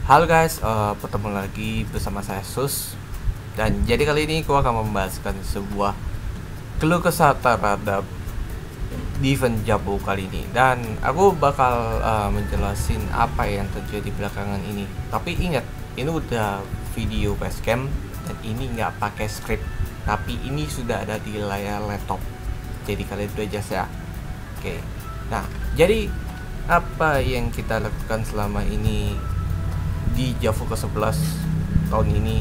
Halo guys, bertemu lagi bersama saya Sus. Dan jadi kali ini aku akan membahaskan sebuah keluh kesah terhadap event Jabu kali ini. Dan aku bakal menjelasin apa yang terjadi belakangan ini. Tapi ingat, ini udah video facecam dan ini nggak pakai script. Tapi ini sudah ada di layar laptop. Jadi kalian udah jelas ya. Oke. Nah, jadi apa yang kita lakukan selama ini di Javu ke-11 tahun ini,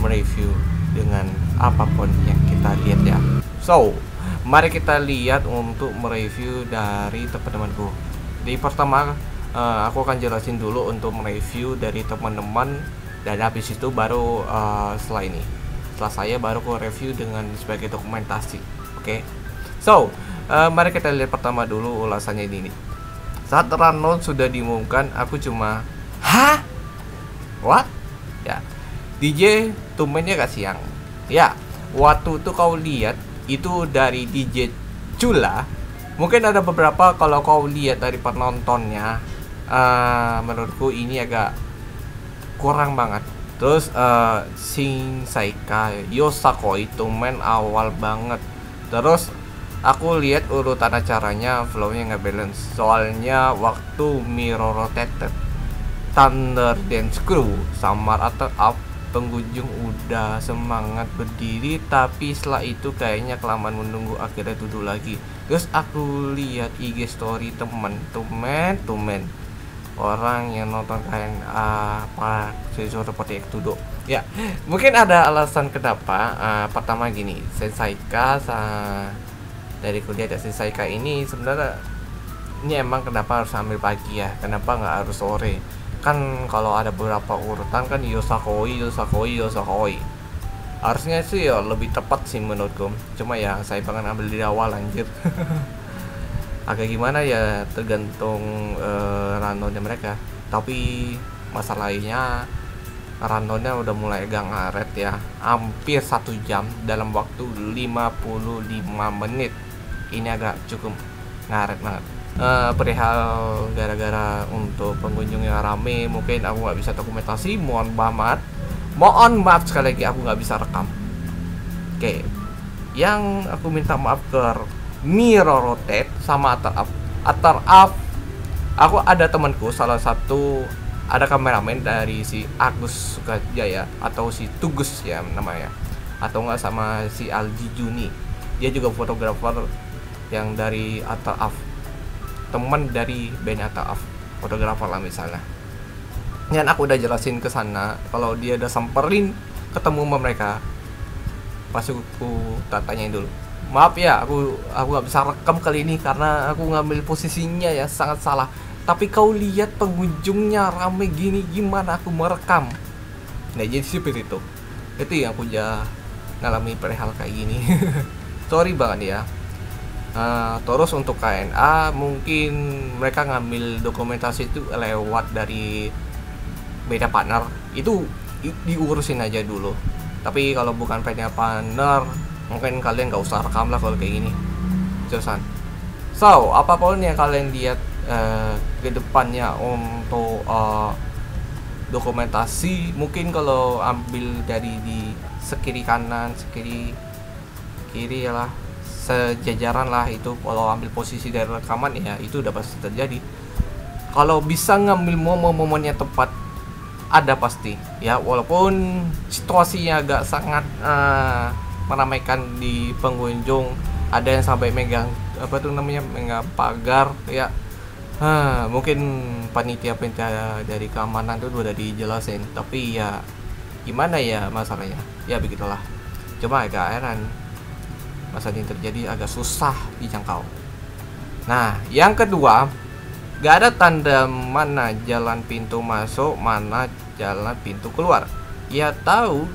mereview dengan apapun yang kita lihat ya. So, mari kita lihat untuk mereview dari teman-temanku. Di pertama, aku akan jelasin dulu untuk mereview dari teman-teman, dan habis itu baru setelah saya baru aku review dengan sebagai dokumentasi. Oke. So, mari kita lihat pertama dulu ulasannya ini nih. Saat rundown sudah diumumkan, aku cuma hah? What? Ya, DJ tumbennya gak siang. Ya, waktu itu kau lihat itu dari DJ Cula. Mungkin ada beberapa kalau kau lihat dari penontonnya, menurutku ini agak kurang banget. Terus Shin Saika Yosakoi tumben awal banget. Terus aku lihat urutan acaranya flow-nya nggak balance. Soalnya waktu Mirror Rotated, Thunder Dance Crew sama Rata Up, pengunjung udah semangat berdiri, tapi setelah itu kayaknya kelamaan menunggu, akhirnya duduk lagi. Terus aku lihat IG story temen orang yang nonton KNA Pak sesuatu seperti itu duduk. Ya, mungkin ada alasan kenapa. Pertama gini, Sensaika dari kuliah dari Sensaika ini sebenarnya ini emang kenapa harus ambil pagi ya? Kenapa nggak harus sore? Kan kalau ada beberapa urutan kan Yosakoi. Harusnya sih ya lebih tepat sih menurutku. Cuma ya saya pengen ambil di awal anjir. Agak gimana ya, tergantung rundownnya mereka. Tapi masalahnya rundownnya udah mulai agak ngaret ya. Hampir 1 jam dalam waktu 55 menit. Ini agak cukup ngaret banget. Perihal gara-gara untuk pengunjung yang rame, mungkin aku nggak bisa dokumentasi, mohon maaf sekali lagi, aku nggak bisa rekam. Oke, yang aku minta maaf ke Mirror Rotate sama Atar Up. Aku ada temanku, salah satu ada kameramen dari si Agus Sukajaya atau si Tugus ya namanya, atau nggak sama si Alji Juni. Dia juga fotografer yang dari Atar Up, teman dari band Ataaf, fotografer lah misalnya. Dan aku udah jelasin ke sana kalau dia udah samperin ketemu sama mereka, pasti aku tanyain dulu. Maaf ya, aku nggak bisa rekam kali ini karena aku ngambil posisinya ya sangat salah. Tapi kau lihat pengunjungnya rame gini, gimana aku merekam? Nah jadi seperti itu. Itu yang aku udah ngalami perihal kayak gini. Sorry banget ya. Terus untuk KNA mungkin mereka ngambil dokumentasi itu lewat dari beda partner, itu diurusin aja dulu. Tapi kalau bukan beda partner, mungkin kalian nggak usah rekam lah kalau kayak gini. Terusan. So, apapun yang kalian lihat ke depannya untuk dokumentasi, mungkin kalau ambil dari di sekiri kanan, sekiri kiri lah, sejajaran lah, itu kalau ambil posisi dari rekaman ya itu udah pasti terjadi. Kalau bisa ngambil momen-momennya tepat, ada pasti ya, walaupun situasinya agak sangat meramaikan di pengunjung. Ada yang sampai megang megang pagar ya. Mungkin panitia dari keamanan itu udah dijelasin, tapi ya gimana ya masalahnya ya begitulah. Cuma agak heran, masalah yang terjadi agak susah dijangkau. Nah, yang kedua, gak ada tanda mana jalan pintu masuk, mana jalan pintu keluar. Ya tahu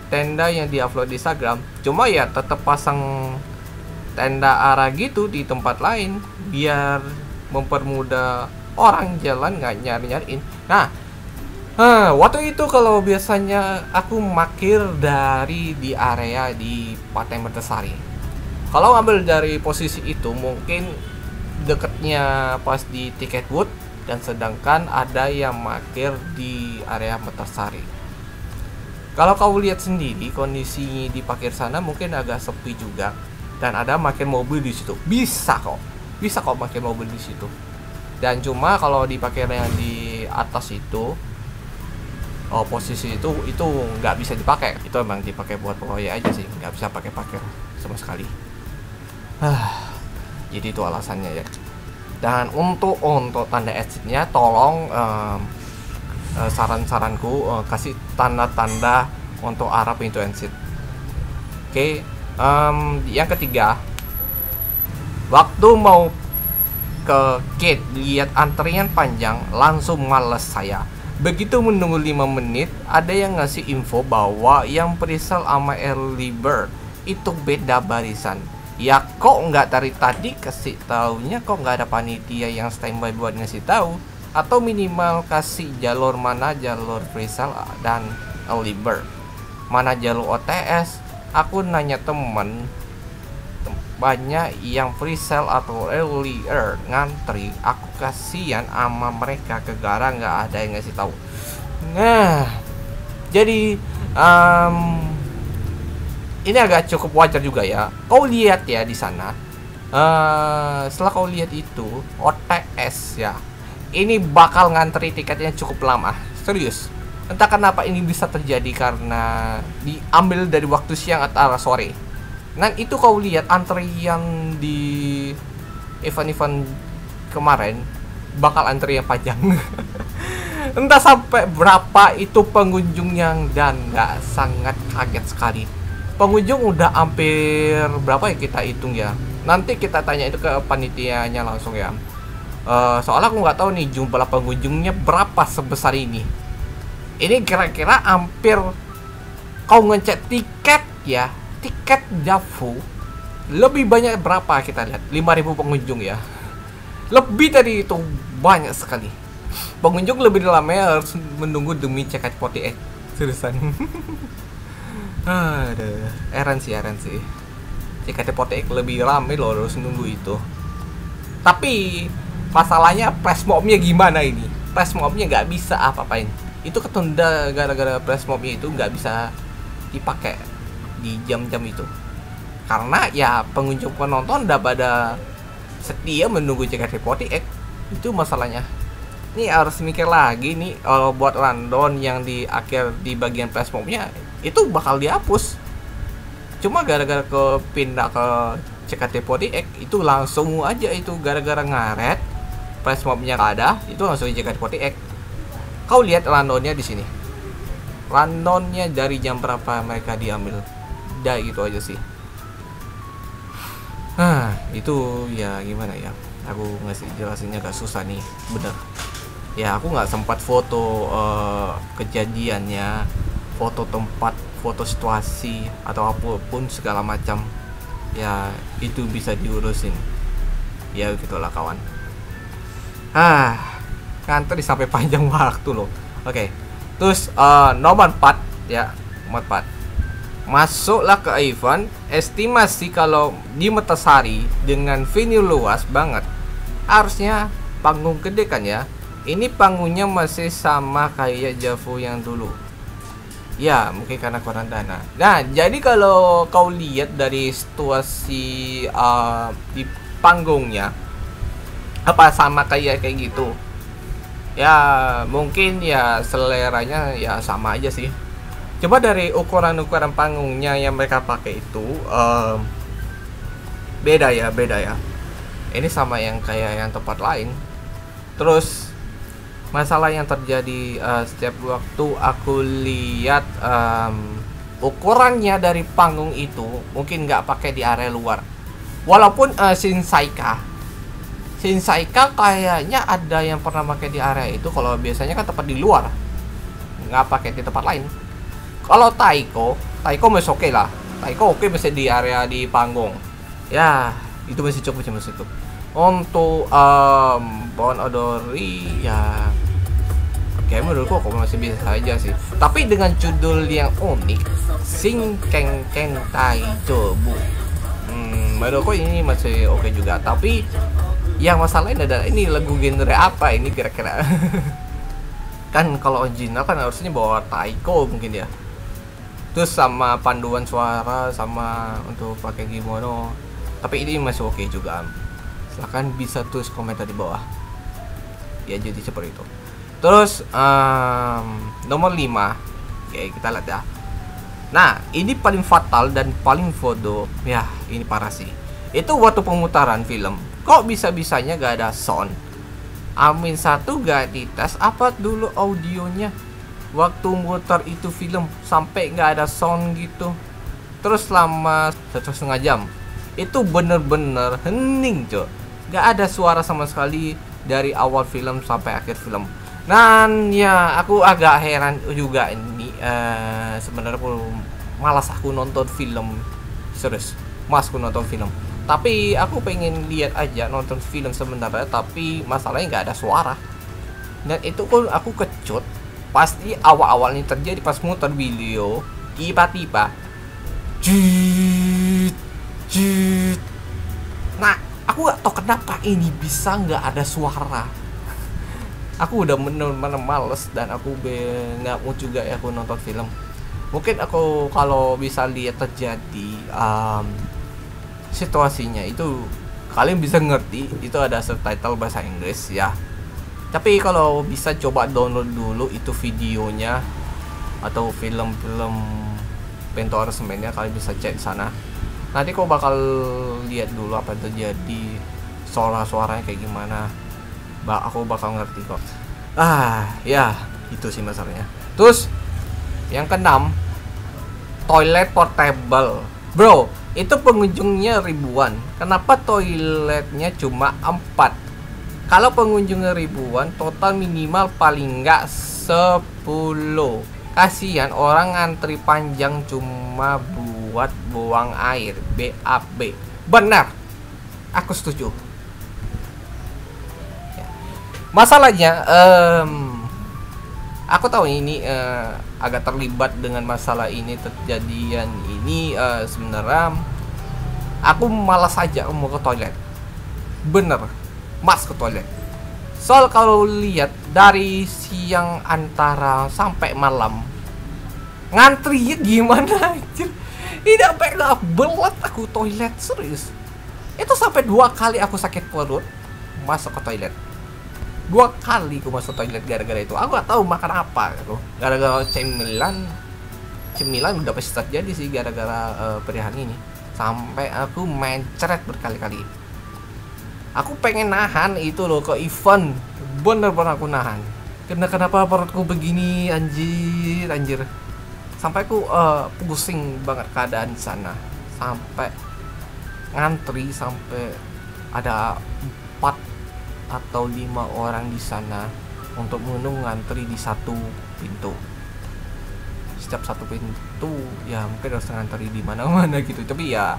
tenda yang diupload di Instagram, cuma ya tetap pasang tenda arah gitu di tempat lain biar mempermudah orang jalan nggak nyari-nyariin. Nah, waktu itu kalau biasanya aku makir dari di area di Pantai Mertasari. Kalau ngambil dari posisi itu mungkin deketnya pas di tiket booth dan sedangkan ada yang parkir di area Metersari. Kalau kau lihat sendiri kondisi di parkir sana mungkin agak sepi juga, dan ada parkir mobil di situ. Bisa kok parkir mobil di situ. Dan cuma kalau di parkir yang di atas itu, posisi itu nggak bisa dipakai. Itu emang dipakai buat proyek aja sih, nggak bisa pakai parkir sama sekali. Jadi itu alasannya ya. Dan untuk tanda exitnya tolong saran-saranku kasih tanda-tanda untuk arah pintu exit. Oke, yang ketiga, waktu mau ke gate lihat antrian panjang langsung males saya. Begitu menunggu 5 menit, ada yang ngasih info bahwa yang pre-sale sama early bird itu beda barisan. Ya kok nggak dari tadi kasih taunya, kok nggak ada panitia yang standby buat ngasih tahu, atau minimal kasih jalur mana jalur pre-sale dan early bird, mana jalur OTS. Aku nanya temen, banyak yang pre-sale atau early bird ngantri. Aku kasihan sama mereka, gegara nggak ada yang ngasih tahu. Nah, jadi ini agak cukup wajar juga ya. Kau lihat ya di sana. Setelah kau lihat itu OTS ya, ini bakal ngantri tiketnya cukup lama. Serius. Entah kenapa ini bisa terjadi karena diambil dari waktu siang atau sore. Nah itu kau lihat antrian di event-event kemarin bakal antrian panjang. Entah sampai berapa itu pengunjungnya, dan nggak, sangat kaget sekali. Pengunjung udah hampir berapa ya, kita hitung ya. Nanti kita tanya itu ke panitianya langsung ya. Soalnya aku nggak tahu nih jumlah pengunjungnya berapa sebesar ini. Ini kira-kira hampir, kau ngecek tiket ya, tiket Javu lebih banyak berapa kita lihat, 5.000 pengunjung ya. Lebih dari itu, banyak sekali. Pengunjung lebih lama harus menunggu demi cek 48. Seriusan. Aduh, heran sih. CKT48 lebih ramai loh, harus nunggu itu. Tapi masalahnya flash mobnya gimana ini? Flash mobnya nggak bisa apa-apain. Itu ketunda gara-gara flash mobnya itu nggak bisa dipakai di jam-jam itu. Karena ya pengunjung penonton udah pada setia menunggu CKT48. Itu masalahnya. Ini harus mikir lagi nih, buat rundown yang di akhir di bagian flash mobnya itu bakal dihapus. Cuma gara-gara pindah ke CKT48 itu langsung aja, itu gara-gara ngaret flash mobnya nggak ada, itu langsung CKT48. Kau lihat rundownnya di sini, rundownnya dari jam berapa mereka diambil, udah gitu aja sih. Itu ya gimana ya, aku ngasih jelasinnya agak susah nih, bener ya. Aku nggak sempat foto kejadiannya, foto tempat, foto situasi atau apapun segala macam ya, itu bisa diurusin ya, gitulah kawan. Ngantri sampai panjang waktu loh. Oke. Terus nomor 4 ya, nomor 4, masuklah ke event. Estimasi kalau di Metersari dengan venue luas banget, harusnya panggung gede kan ya. Ini panggungnya masih sama kayak Javu yang dulu. Ya, mungkin karena kurang dana. Nah, jadi kalau kau lihat dari situasi di panggungnya, apa sama kayak gitu? Ya, mungkin ya seleranya ya sama aja sih. Coba dari ukuran-ukuran panggungnya yang mereka pakai itu beda ya. Ini sama yang kayak yang tempat lain. Terus masalah yang terjadi setiap waktu aku lihat ukurannya dari panggung itu mungkin nggak pakai di area luar. Walaupun Shinseika kayaknya ada yang pernah pakai di area itu. Kalau biasanya kan tempat di luar, nggak pakai di tempat lain. Kalau Taiko masih oke lah. Taiko oke masih di area di panggung. Ya itu masih cukup cuma situ. Untuk Bon Odori ya, kayak menurutku kok masih bisa aja sih. Tapi dengan judul yang unik, Shinken Tai Jobu, menurutku ini masih oke juga. Tapi Yang masalahnya adalah ini lagu genre apa ini kira-kira. Kan kalau original kan harusnya bawa taiko mungkin ya. Terus sama panduan suara sama untuk pakai gimono. Tapi ini masih oke juga. Silahkan bisa tulis komentar di bawah. Ya jadi seperti itu. Terus nomor 5. Oke, kita lihat ya. Nah, ini paling fatal dan paling bodoh. Ya, ini parah sih. Itu waktu pemutaran film. Kok bisa-bisanya gak ada sound? Amin 1 gak dites apa dulu audionya? Waktu muter itu film sampai gak ada sound gitu. Terus selama 1,5 jam. Itu bener-bener hening, Cok. Gak ada suara sama sekali dari awal film sampai akhir film. Dan ya aku agak heran juga ini sebenarnya aku malas aku nonton film serius, mas aku nonton film. Tapi aku pengen lihat aja nonton film sebenarnya, tapi masalahnya nggak ada suara. Dan itu pun aku kecut pasti awal-awalnya terjadi pas muter video tiba-tiba jut jut. Nah aku nggak tahu kenapa ini bisa nggak ada suara. Aku udah bener-bener males dan aku nggak mau juga ya aku nonton film. Mungkin aku kalau bisa lihat terjadi situasinya itu kalian bisa ngerti itu ada subtitle bahasa Inggris ya. Tapi kalau bisa coba download dulu itu videonya atau film-film bentuk resmennya, kalian bisa cek di sana. Nanti kau bakal lihat dulu apa yang terjadi, suara-suaranya kayak gimana. Aku bakal ngerti kok. Ya itu sih masalahnya. Terus yang keenam, toilet portable. Bro, itu pengunjungnya ribuan. Kenapa toiletnya cuma 4? Kalau pengunjungnya ribuan, total minimal paling nggak 10. Kasihan orang ngantri panjang cuma buat buang air. BAB. Benar. Aku setuju. Masalahnya aku tahu ini agak terlibat dengan masalah ini, kejadian ini sebenarnya aku malas aja mau ke toilet. Bener, mas ke toilet. Soal kalau lihat dari siang antara sampai malam ngantri gimana aja. Ini sampai nggak belat aku toilet serius. Itu sampai 2 kali aku sakit perut masuk ke toilet. 2 kali aku masuk toilet gara-gara itu. Aku gak tahu makan apa aku. Gara-gara cemilan udah pasti terjadi sih gara-gara pilihan ini. Sampai aku mencret berkali-kali. Aku pengen nahan itu loh ke event. Bener-bener aku nahan. Kenapa perutku begini anjir. Sampai aku pusing banget keadaan di sana. Sampai ngantri sampai ada 4 atau 5 orang di sana untuk menunggu ngantri di satu pintu. Setiap satu pintu ya mungkin harus ngantri di mana-mana gitu. Tapi ya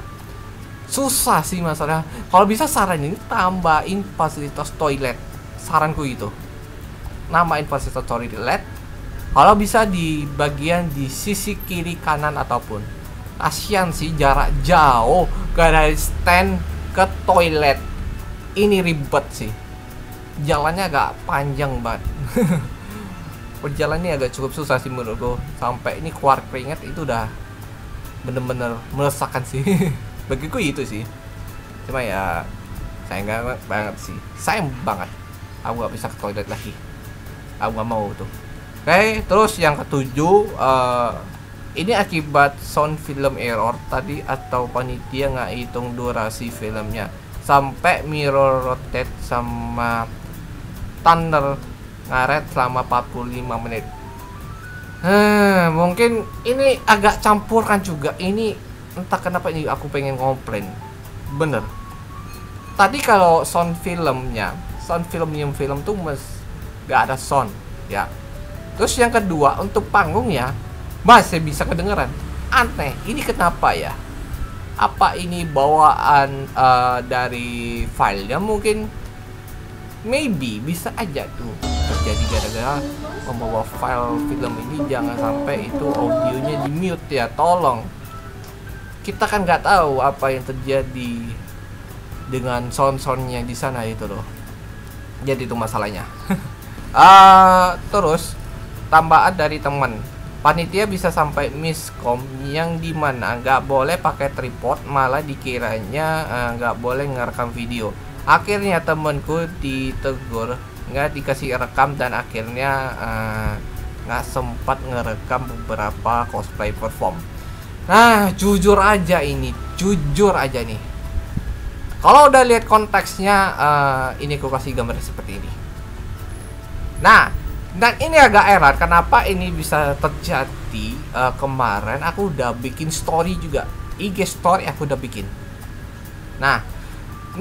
susah sih masalah. Kalau bisa saran ini tambahin fasilitas toilet. Saranku itu. Namain fasilitas toilet. Kalau bisa di bagian di sisi kiri kanan ataupun. Kasian sih jarak jauh dari stand ke toilet. Ini ribet sih. Jalannya agak panjang banget. Perjalanannya agak cukup susah sih menurutku. Sampai ini keluar keringat itu udah bener-bener meresahkan sih. Bagiku itu sih. Cuma ya sayang banget sih. Sayang banget. Aku gak bisa ke toilet lagi. Aku gak mau tuh. Oke, terus yang ketujuh, ini akibat sound film error tadi atau panitia nggak hitung durasi filmnya sampai mirror rotate sama thunder ngaret selama 45 menit. Mungkin ini agak campurkan juga. Ini entah kenapa ini aku pengen komplain. Bener. Tadi kalau sound film tuh gak ada sound ya. Terus yang kedua untuk panggung ya masih bisa kedengeran. Aneh. Ini kenapa ya? Apa ini bawaan dari filenya mungkin? Maybe bisa aja tuh terjadi gara-gara membawa file film ini. Jangan sampai itu audionya di mute ya, tolong. Kita kan nggak tahu apa yang terjadi dengan sound-soundnya di sana itu loh. Jadi itu masalahnya. Terus tambahan dari teman, panitia bisa sampai miskom yang dimana nggak boleh pakai tripod, malah dikiranya nggak boleh ngerekam video. Akhirnya temenku ditegur, nggak dikasih rekam, dan akhirnya nggak sempat ngerekam beberapa cosplay perform. Nah, jujur aja nih, kalau udah lihat konteksnya, ini aku kasih gambar seperti ini. Nah, dan ini agak heran kenapa ini bisa terjadi. Kemarin aku udah bikin story juga, IG story aku udah bikin. Nah,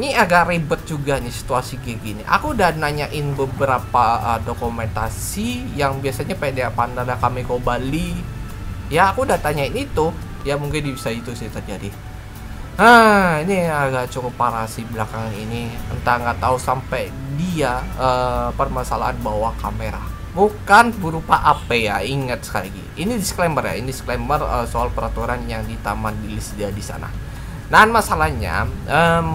ini agak ribet juga nih situasi kayak gini. Aku udah nanyain beberapa dokumentasi yang biasanya PDA Pandana Kameko Bali. Ya, aku udah tanyain itu. Ya mungkin bisa itu sih terjadi. Ini agak cukup parah sih belakangan ini. Entah nggak tahu sampai dia permasalahan bawa kamera. Bukan berupa AP ya, ingat sekali lagi. Ini disclaimer ya, ini disclaimer soal peraturan yang di taman di list dia di sana. Nah, masalahnya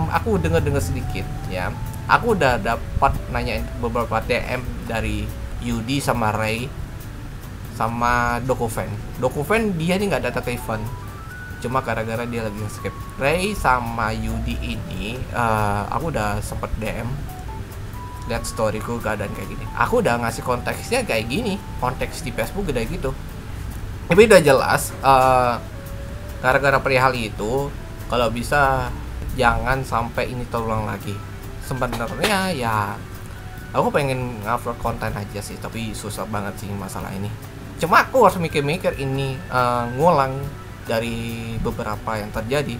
aku dengar sedikit ya. Aku udah dapat nanyain beberapa DM dari Yudi sama Ray sama Dokuven dia nih nggak datang ke event, cuma gara-gara dia lagi skip. Ray sama Yudi ini aku udah sempet DM, lihat storyku keadaan kayak gini. Aku udah ngasih konteksnya kayak gini, konteks di Facebook gede gitu. Tapi udah jelas gara-gara perihal itu, kalau bisa jangan sampai ini terulang lagi. Sebenarnya ya aku pengen ngupload konten aja sih, tapi susah banget sih masalah ini. Cuma aku harus mikir-mikir ini ngulang dari beberapa yang terjadi.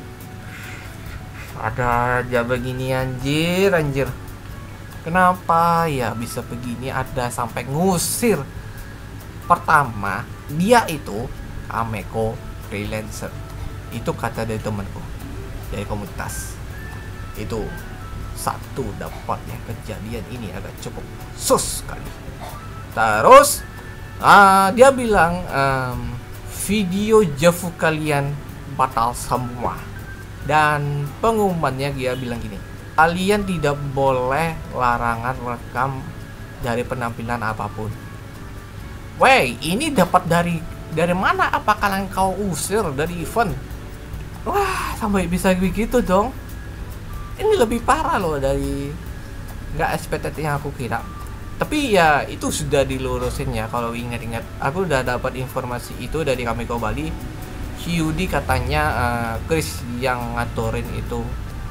Ada aja begini anjir. Kenapa ya bisa begini, ada sampai ngusir. Pertama, dia itu Kameko freelancer. Itu kata dari temanku dari komunitas. Itu satu dapatnya kejadian ini agak cukup sus sekali. Terus dia bilang video Javu kalian batal semua, dan pengumumannya dia bilang gini, kalian tidak boleh larangan rekam dari penampilan apapun. Wey, ini dapat dari mana? Apa kalian kau usir dari event? Wah, sampai bisa begitu dong. Ini lebih parah loh dari nggak expected yang aku kira. Tapi ya itu sudah dilurusin ya. Kalau ingat-ingat, aku udah dapat informasi itu dari Kameko Bali. Hyudi katanya Chris yang ngaturin itu.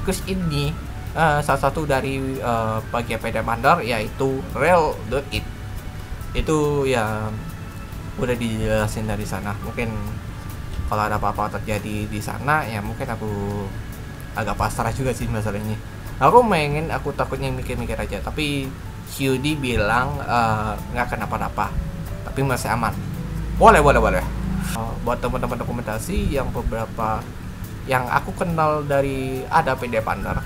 Chris ini salah satu dari bagian PD Mandar, yaitu Real.it. Itu ya udah dijelasin dari sana. Mungkin kalau ada apa-apa terjadi di sana ya mungkin aku agak pasrah juga sih masalah ini. Aku takutnya mikir-mikir aja, tapi Hyudi bilang nggak kenapa-napa, tapi masih aman. Boleh. Buat teman-teman dokumentasi yang beberapa yang aku kenal dari ada PD Pandar,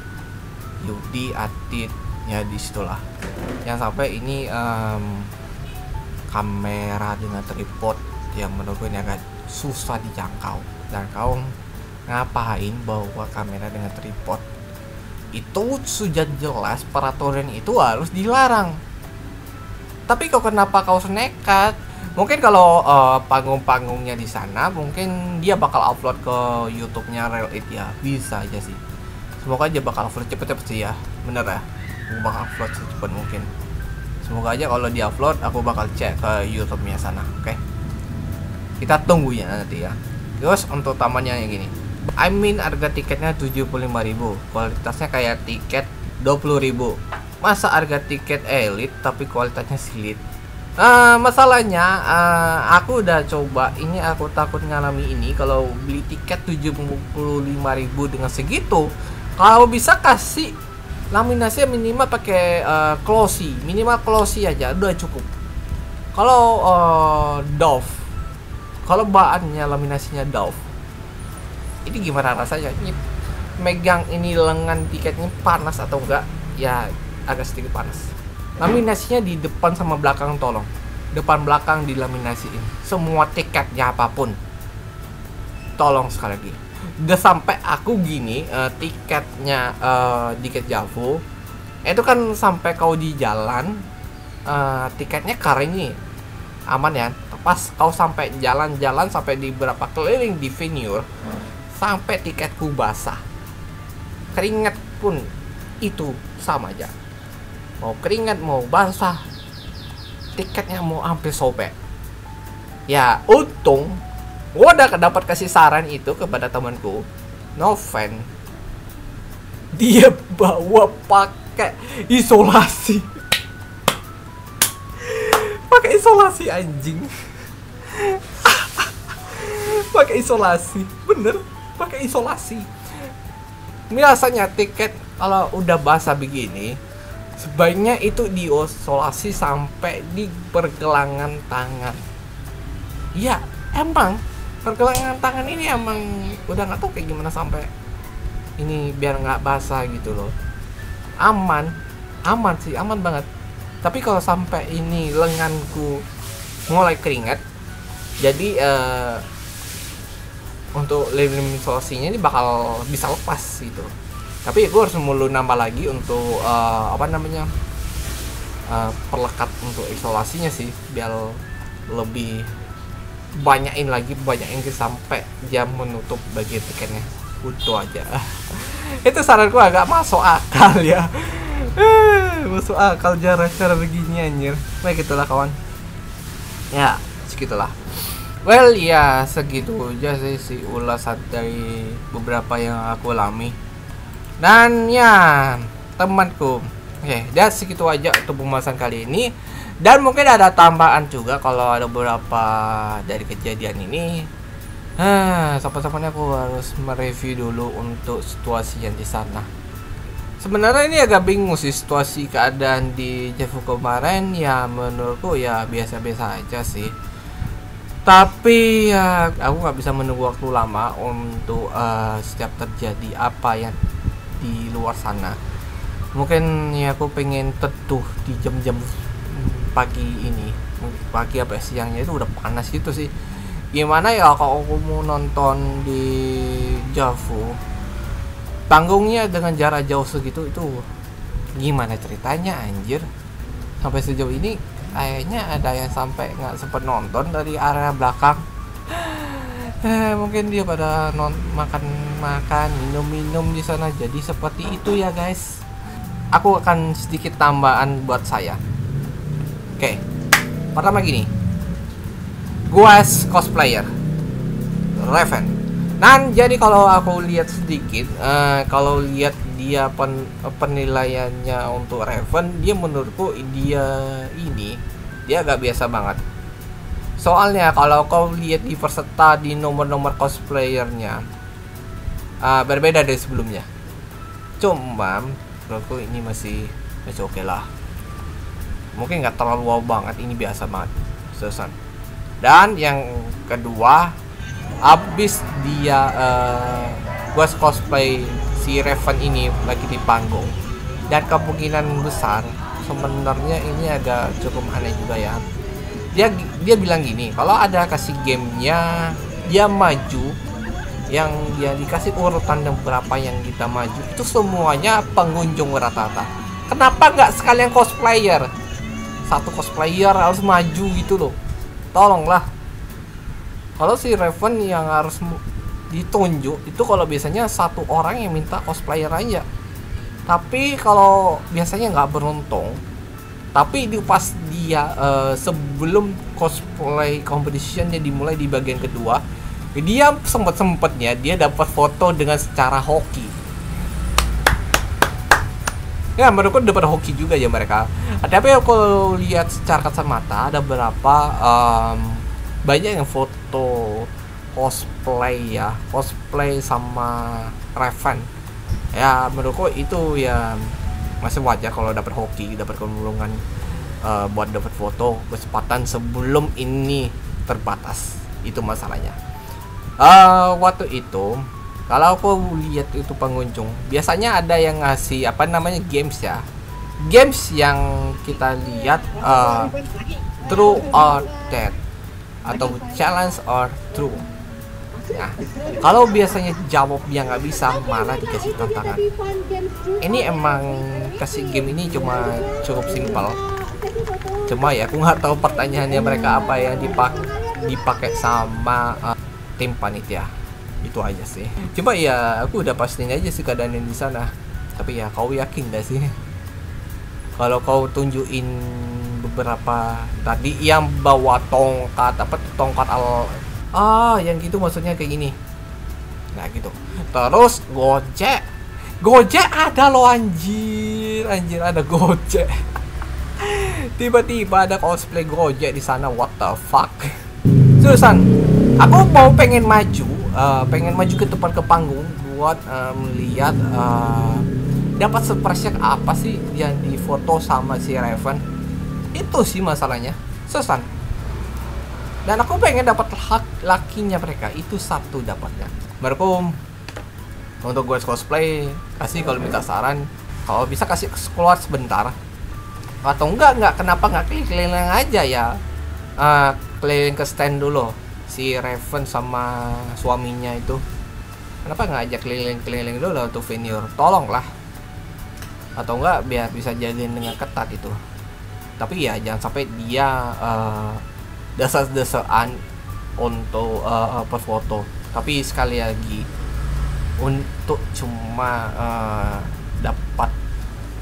Yudi, Atit, ya disitulah. Yang sampai ini kamera dengan tripod yang menurutku ini agak susah dijangkau. Dan kau ngapain bawa kamera dengan tripod? Itu sudah jelas peraturan itu harus dilarang. Tapi kok kenapa kau nekat? Mungkin kalau panggung-panggungnya di sana, mungkin dia bakal upload ke YouTube-nya Real.it ya, bisa aja sih. Semoga aja bakal upload cepet-cepet sih ya, bener ya. Aku bakal upload secepat mungkin. Semoga aja kalau di upload aku bakal cek ke YouTube-nya sana, oke? Kita tunggu ya nanti ya. Terus untuk tamannya yang gini. Harga tiketnya 75.000, kualitasnya kayak tiket 20.000. Masa harga tiket elit tapi kualitasnya silit? Masalahnya aku udah coba ini, aku takut ngalami ini kalau beli tiket 75.000 dengan segitu. Kalau bisa kasih laminasi minimal pakai minimal glossy aja udah cukup. Kalau Dove, kalau bahannya laminasinya Dove, ini gimana rasanya? Ini megang ini lengan tiketnya panas atau enggak? Ya agak sedikit panas. Laminasinya di depan sama belakang, tolong. Depan belakang dilaminasiin. Semua tiketnya apapun. Tolong sekali lagi. Udah sampai aku gini, tiketnya tiket Javu itu kan sampai kau di jalan, tiketnya kar ini aman ya. Pas kau sampai jalan-jalan sampai di berapa keliling di venue, sampai tiketku basah. Keringat pun itu sama aja. Mau keringat mau basah, tiketnya mau hampir sobek. Ya untung gua udah dapat kasih saran itu kepada temanku, Noven. Dia bawa pakai isolasi. Pakai isolasi anjing. Pakai isolasi. Bener, pakai isolasi. Biasanya tiket kalau udah basah begini, sebaiknya itu diisolasi sampai di pergelangan tangan. Ya, emang pergelangan tangan ini emang udah nggak tahu kayak gimana sampai ini biar nggak basah gitu loh. Aman sih, aman banget. Tapi kalau sampai ini lenganku mulai keringat, jadi untuk lem isolasinya ini bakal bisa lepas gitu. Tapi gue harus mulu nambah lagi untuk perlekat untuk isolasinya sih, biar lebih banyakin sampai dia menutup bagian tiketnya. Utuh aja. Itu saranku agak masuk akal ya. Masuk akal cara begini anjir. Baik, itulah kawan. Ya, segitulah. Well, ya segitu aja sih ulasan dari beberapa yang aku alami. Dan ya, temanku. Oke, dan segitu aja untuk pembahasan kali ini. Dan mungkin ada tambahan juga kalau ada beberapa dari kejadian ini. Sampai-sampai aku harus mereview dulu untuk situasi yang di sana. Sebenarnya ini agak bingung sih situasi keadaan di Javu kemarin. Ya menurutku ya biasa-biasa aja sih. Tapi ya aku nggak bisa menunggu waktu lama untuk setiap terjadi apa yang di luar sana. Mungkin ya aku pengen teduh di jam-jam pagi ini. Pagi apa siangnya itu udah panas gitu sih. Gimana ya kalau aku mau nonton di Javu, panggungnya dengan jarak jauh segitu itu gimana ceritanya anjir. Sampai sejauh ini kayaknya ada yang sampai nggak sempet nonton dari area belakang. Mungkin dia pada makan minum di sana, jadi seperti itu ya guys. Aku akan sedikit tambahan buat saya. Oke, pertama gini, gua cosplayer Raven. Dan jadi kalau aku lihat sedikit, kalau lihat dia penilaiannya untuk Raven, dia menurutku dia agak biasa banget. Soalnya kalau kau lihat di peserta di nomor-nomor cosplayernya, berbeda dari sebelumnya. Cuma menurutku ini masih oke lah. Mungkin nggak terlalu wow banget, ini biasa banget. Selesai. Dan yang kedua, abis dia gua cosplay si Raven ini lagi di panggung, dan kemungkinan besar sebenarnya ini agak cukup aneh juga ya. Dia bilang gini, kalau ada kasih gamenya dia maju, yang dia dikasih urutan dan berapa yang kita maju itu semuanya pengunjung rata-rata. Kenapa nggak sekalian cosplayer? Satu cosplayer harus maju gitu loh. Tolonglah. Kalau si Raven yang harus ditunjuk itu kalau biasanya satu orang yang minta cosplayer aja. Tapi kalau biasanya nggak beruntung. Tapi pas dia sebelum cosplay competitionnya dimulai di bagian kedua, dia sempetnya dia dapat foto dengan secara hoki. Ya menurutku dapat hoki juga ya mereka. Tapi kalau lihat secara kasat mata ada berapa banyak yang foto cosplay sama Raven. Ya menurutku itu ya masih wajar kalau dapat hoki, dapat keuntungan buat dapat foto kesempatan sebelum ini terbatas. Itu masalahnya. Waktu itu kalau aku lihat itu pengunjung, biasanya ada yang ngasih games ya. Games yang kita lihat true or dead atau challenge or true. Nah, kalau biasanya jawabnya nggak bisa, malah dikasih tantangan. Ini emang kasih game ini cuma cukup simpel. Cuma ya aku nggak tahu pertanyaannya mereka apa yang dipakai sama tim panitia. Itu aja sih. Cuma ya aku udah pastiin aja sih keadaannya di sana. Tapi ya kau yakin gak sih? Kalau kau tunjukin beberapa tadi yang bawa tongkat apa tuh, tongkat yang gitu maksudnya kayak gini. Nah gitu. Terus Gojek ada loh, anjir ada Gojek. Tiba-tiba ada cosplay Gojek di sana, what the fuck. Susan, aku mau pengen maju ke depan ke panggung buat melihat dapat surprise apa sih yang difoto sama si Raven. Itu sih masalahnya, Susan. Dan aku pengen dapat lakinya mereka, itu satu dapatnya. Mereka untuk gue cosplay kasih kalau minta saran, kalau bisa kasih keluar sebentar. Atau enggak kenapa nggak keliling aja ya, keliling ke stand dulu si Raven sama suaminya itu. Kenapa nggak ajak keliling dulu untuk venue, tolonglah. Atau enggak biar bisa jagain dengan ketat itu. Tapi ya jangan sampai dia desas-desaan untuk berfoto. Tapi sekali lagi untuk cuma dapat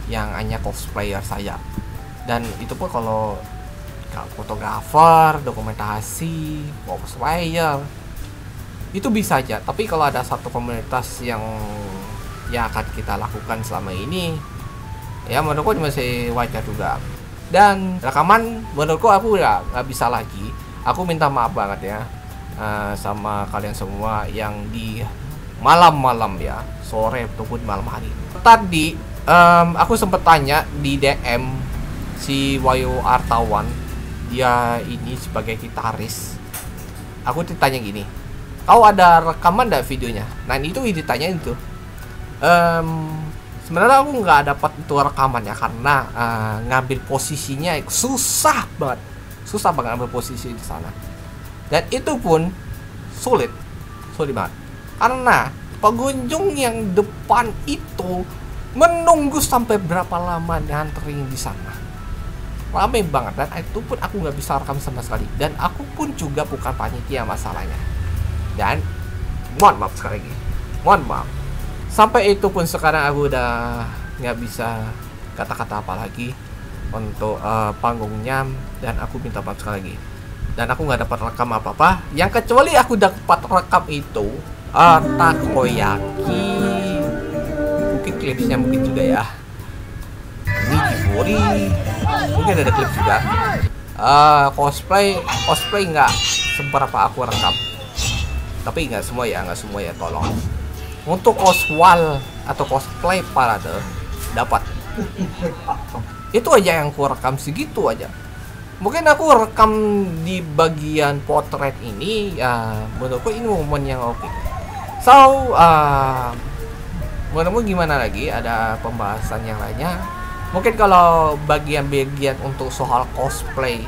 yang hanya cosplayer saja. Dan itu pun kalau fotografer, dokumentasi, cosplayer itu bisa aja. Tapi kalau ada satu komunitas yang akan kita lakukan selama ini, ya menurutku masih wajar juga. Dan rekaman menurutku aku udah nggak bisa lagi. Aku minta maaf banget ya sama kalian semua yang di malam-malam ya, sore ataupun malam hari. Tadi aku sempet tanya di DM si Wayu Artawan, dia ini sebagai gitaris. Aku ditanya gini, kau ada rekaman gak videonya? Nah itu ditanyain tuh. Sebenarnya aku nggak dapat itu rekamannya karena ngambil posisinya susah banget ngambil posisi di sana. Dan itu pun sulit banget karena pengunjung yang depan itu menunggu sampai berapa lama nganterin di sana. Ramai banget, dan itu pun aku nggak bisa rekam sama sekali. Dan aku pun juga bukan panitia masalahnya. Dan mohon maaf sekali lagi, mohon maaf. Sampai itu pun sekarang aku udah nggak bisa kata-kata apa lagi untuk panggungnya, dan aku minta maaf sekali lagi. Dan aku nggak dapat rekam apa-apa. Yang kecuali aku dapat rekam itu takoyaki. Mungkin klipsnya mungkin juga ya. Ini Jibori. Mungkin ada klip juga. Cosplay nggak seberapa aku rekam. Tapi nggak semua ya, tolong. Untuk coswal atau cosplay parade dapat. Itu aja yang aku rekam, segitu aja. Mungkin aku rekam di bagian potret ini ya, menurutku ini momen yang oke. So, menurutmu gimana lagi? Ada pembahasan yang lainnya? Mungkin kalau bagian-bagian untuk soal cosplay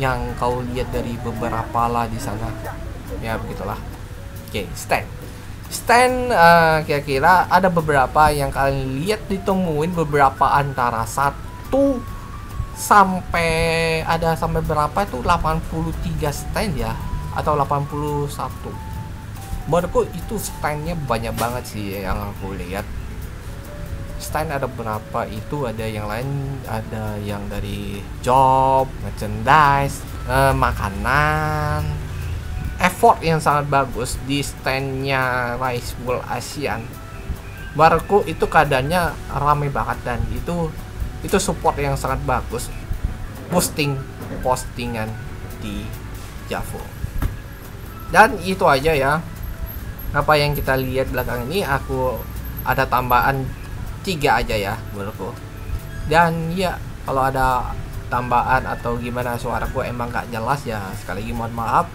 yang kau lihat dari beberapa lah di sana, ya begitulah. Oke, stand kira-kira ada beberapa yang kalian lihat ditemuin, beberapa antara 1 sampai berapa itu 83 stand ya, atau 81. Menurutku itu standnya banyak banget sih yang aku lihat. Stand ada berapa itu, ada yang lain, ada yang dari job, merchandise, makanan, effort yang sangat bagus di standnya Rice World Asian. Menurutku itu keadaannya ramai banget, dan itu support yang sangat bagus. Postingan di Javo. Dan itu aja ya, apa yang kita lihat belakang ini. Aku ada tambahan 3 aja ya menurutku. Dan ya kalau ada tambahan atau gimana suaraku emang gak jelas ya, sekali lagi mohon maaf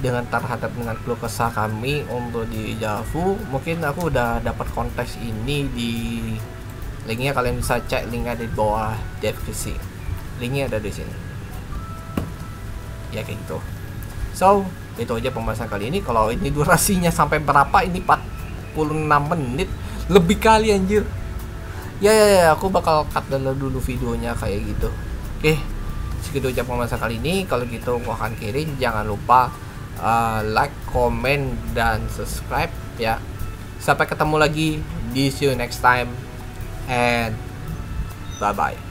terhadap keluh kesah kami untuk di Javu. Mungkin aku udah dapat konteks ini di linknya, kalian bisa cek linknya di bawah deskripsi. Linknya ada di sini ya, kayak gitu. So Itu aja pembahasan kali ini. Kalau ini durasinya sampai berapa, ini 46 menit lebih kali anjir. Ya, aku bakal cut dulu videonya kayak gitu. Oke, segitu aja pembahasan kali ini. Kalau gitu aku akan kirim. Jangan lupa like, comment, dan subscribe ya. Sampai ketemu lagi di see you next time and bye bye.